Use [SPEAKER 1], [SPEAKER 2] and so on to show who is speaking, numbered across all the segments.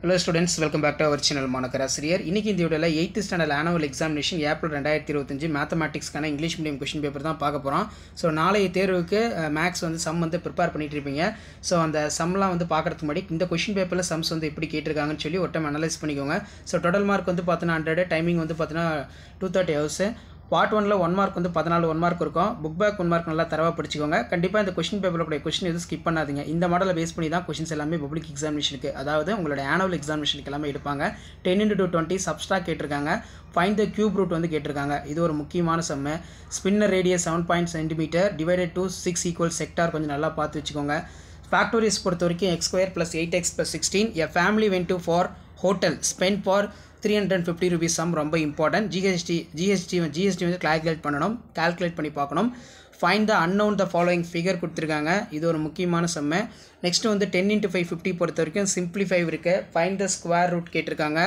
[SPEAKER 1] Hello students, welcome back to our channel மாணக்கராசிரியர். இன்னைக்கு இந்த வீடியோல 8th standard annual examination April 2025 மேத்தமேட்டிக்ஸ்க்கான இங்கிலீஷ் மீடியம் क्वेश्चन பேப்பர் தான் பார்க்க போறோம். சோ நாளைய தேர்வுக்கு மேக்ஸ் வந்து சம் வந்து ப்ரிப்பேர் பண்ணிட்டு இருப்பீங்க. சோ அந்த சம்லாம் வந்து பார்க்கிறதுக்கு முன்னாடி இந்த क्वेश्चन பேப்பர்ல சம்ஸ் வந்து எப்படி கேட்டிருக்காங்கன்னு சொல்லி ஒரு டைம் அனலைஸ் பண்ணிக்கோங்க. சோ டோட்டல் மார்க் வந்து பார்த்தீங்கன்னா 100, டைமிங் வந்து பார்த்தீங்கன்னா 230 ஹவர்ஸ். பார்ட் 1ல 1 மார்க் வந்து 14 1 மார்க் இருக்கும். புக் பேக் 1 மார்க் நல்லா தரவா படிச்சுக்கோங்க. கண்டிப்பா இந்த क्वेश्चन பேப்பர்ல கூட क्वेश्चन எதுவும் ஸ்கிப் பண்ணாதீங்க. இந்த மாடலை பேஸ் பண்ணி தான் क्वेश्चंस எல்லாமே பப்ளிக் எக்ஸாமினேஷனுக்கு அதாவது உங்களுடைய ஆனுவல் எக்ஸாமினேஷனுக்கு எல்லாமே எடுப்பாங்க. 10 into 20 சப்ஸ்ட்ராக்ட் கேட்டிருக்காங்க. ஃபைண்ட் த கியூப் ரூட் வந்து கேட்டிருக்காங்க. இது ஒரு முக்கியமான sum. Spinner radius 7 cm divided to 6 equal sector கொஞ்சம் நல்லா பார்த்து வச்சுக்கோங்க. ஃபேக்டோரியல்ஸ் பொறுத்த வரைக்கும் x² + 8x + 16 a family went to for hotel spent for 350 rupees sum ரொம்ப important. GST வந்து கால்குலேட் பண்ணி பார்க்கணும். find the unknown the following figure கொடுத்திருக்காங்க. இது ஒரு முக்கியமான சம். நெக்ஸ்ட் வந்து 10 into 5 50 பொறுத்த வரைக்கும் simplify இருக்கு. find the square root கேட்டிருக்காங்க.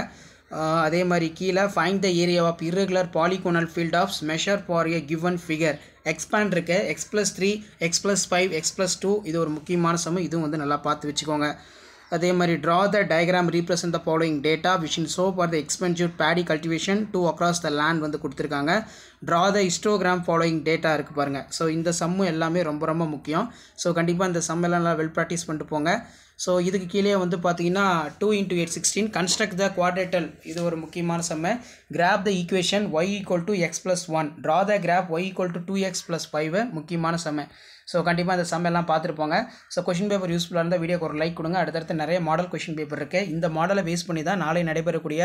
[SPEAKER 1] அதே மாதிரி கீழே find the area of irregular polygonal field of measure for a given figure. expand இருக்கு. x + 3 x + 5 x + 2 இது ஒரு முக்கியமான சம். இதுவும் வந்து நல்லா பார்த்து வச்சுக்கோங்க. அதே மாதிரி draw the diagram represent the following data which will show for the expensive paddy cultivation to across the land வந்து கொடுத்திருக்காங்க. draw the histogram following data இருக்கு பாருங்க. ஸோ இந்த சம்மு எல்லாமே ரொம்ப ரொம்ப முக்கியம். ஸோ கண்டிப்பாக இந்த சம் எல்லாம் நல்லா வெல் ப்ராக்டிஸ் பண்ணிட்டு போங்க. ஸோ இதுக்கு கீழே வந்து பார்த்தீங்கன்னா 2 into 8 16 construct the quadrilateral இது ஒரு முக்கியமான சம்மு. grab the equation y = x + 1 draw the graph y = 2x + 5 முக்கியமான சம்மு. ஸோ கண்டிப்பாக இந்த சம் எல்லாம் பார்த்துருப்போங்க. ஸோ கொஷின் பேப்பர் யூஸ்ஃபுல்லாக இருந்தால் வீடியோக்கு ஒரு லைக் கொடுங்க. அடுத்தடுத்து நிறைய மாடல் கொஷின் பேப்பர் இருக்குது. இந்த மாடலை பேஸ் பண்ணி தான் நாளை நடைபெறக்கூடிய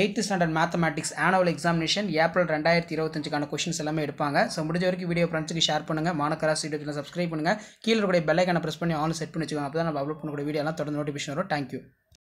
[SPEAKER 1] 8th standard mathematics annual examination April 2025க்கான கொஷின்ஸ் எல்லாமே எடுப்பாங்க. ஸோ முடிஞ்ச வரைக்கும் வீடியோ ஃப்ரெண்ட்ஸுக்கு ஷேர் பண்ணுங்கள். மாணக்கராசி யூடியூப் சப்ஸ்கிரைப் பண்ணுங்கள். கீழே இருக்கக்கூடிய பெல் ஐக்கானை ப்ரெஸ் பண்ணி ஆன் செட் பண்ணி வச்சுக்கோங்க. அப்போ தான் நம்ம அப்லோட் பண்ணக்கூடிய வீடியோலாம் தொடர்ந்து நோட்டிஃபிகேஷன் வரும். தேங்க்யூ.